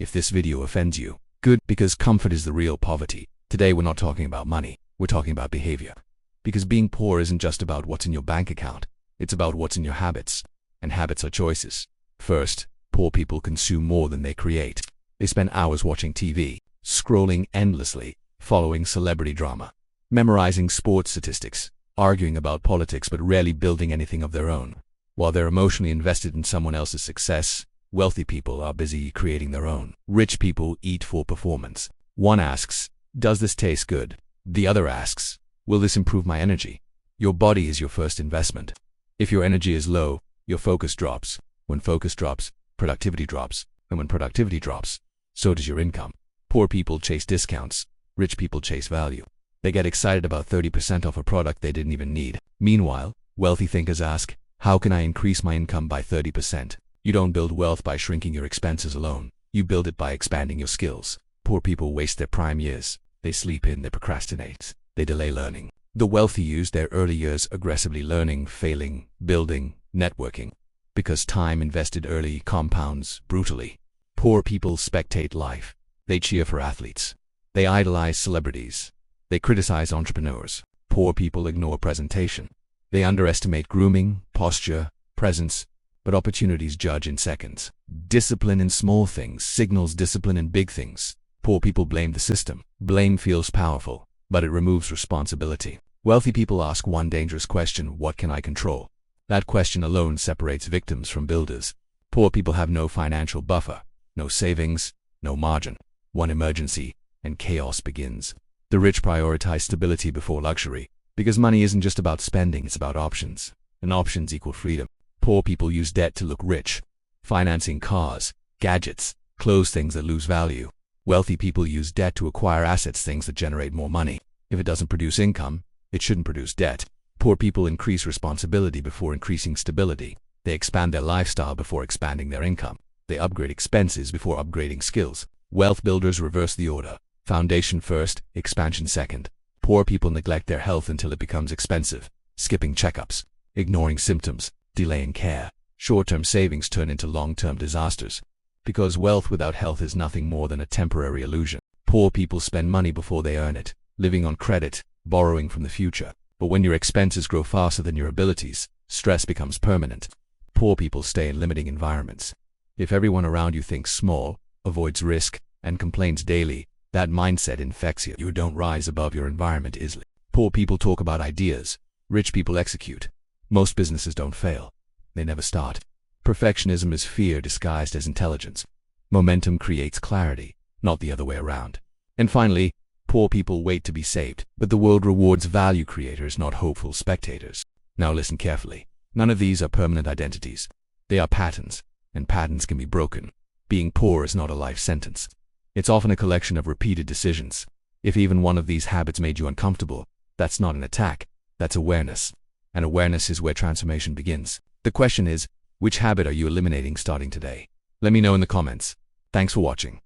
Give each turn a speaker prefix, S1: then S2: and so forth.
S1: If this video offends you, good, because comfort is the real poverty. Today we're not talking about money, we're talking about behavior. Because being poor isn't just about what's in your bank account, it's about what's in your habits. And habits are choices. First, poor people consume more than they create. They spend hours watching TV, scrolling endlessly, following celebrity drama, memorizing sports statistics, arguing about politics but rarely building anything of their own. While they're emotionally invested in someone else's success, wealthy people are busy creating their own. Rich people eat for performance. One asks, does this taste good? The other asks, will this improve my energy? Your body is your first investment. If your energy is low, your focus drops. When focus drops, productivity drops. And when productivity drops, so does your income. Poor people chase discounts. Rich people chase value. They get excited about 30% off a product they didn't even need. Meanwhile, wealthy thinkers ask, how can I increase my income by 30%? You don't build wealth by shrinking your expenses alone. You build it by expanding your skills. Poor people waste their prime years. They sleep in, they procrastinate, they delay learning. The wealthy use their early years aggressively learning, failing, building, networking. Because time invested early compounds brutally. Poor people spectate life. They cheer for athletes. They idolize celebrities. They criticize entrepreneurs. Poor people ignore presentation. They underestimate grooming, posture, presence, but opportunities judge in seconds. Discipline in small things signals discipline in big things. Poor people blame the system. Blame feels powerful, but it removes responsibility. Wealthy people ask one dangerous question, what can I control? That question alone separates victims from builders. Poor people have no financial buffer, no savings, no margin. One emergency, and chaos begins. The rich prioritize stability before luxury, because money isn't just about spending, it's about options. And options equal freedom. Poor people use debt to look rich, financing cars, gadgets, clothes, things that lose value. Wealthy people use debt to acquire assets, things that generate more money. If it doesn't produce income, it shouldn't produce debt. Poor people increase responsibility before increasing stability. They expand their lifestyle before expanding their income. They upgrade expenses before upgrading skills. Wealth builders reverse the order. Foundation first, expansion second. Poor people neglect their health until it becomes expensive, skipping checkups, ignoring symptoms, delaying care. Short-term savings turn into long-term disasters. Because wealth without health is nothing more than a temporary illusion. Poor people spend money before they earn it, living on credit, borrowing from the future. But when your expenses grow faster than your abilities, stress becomes permanent. Poor people stay in limiting environments. If everyone around you thinks small, avoids risk, and complains daily, that mindset infects you. You don't rise above your environment easily. Poor people talk about ideas. Rich people execute. Most businesses don't fail. They never start. Perfectionism is fear disguised as intelligence. Momentum creates clarity, not the other way around. And finally, poor people wait to be saved, but the world rewards value creators, not hopeful spectators. Now listen carefully. None of these are permanent identities. They are patterns, and patterns can be broken. Being poor is not a life sentence. It's often a collection of repeated decisions. If even one of these habits made you uncomfortable, that's not an attack, that's awareness. And awareness is where transformation begins. The question is, which habit are you eliminating starting today? Let me know in the comments. Thanks for watching.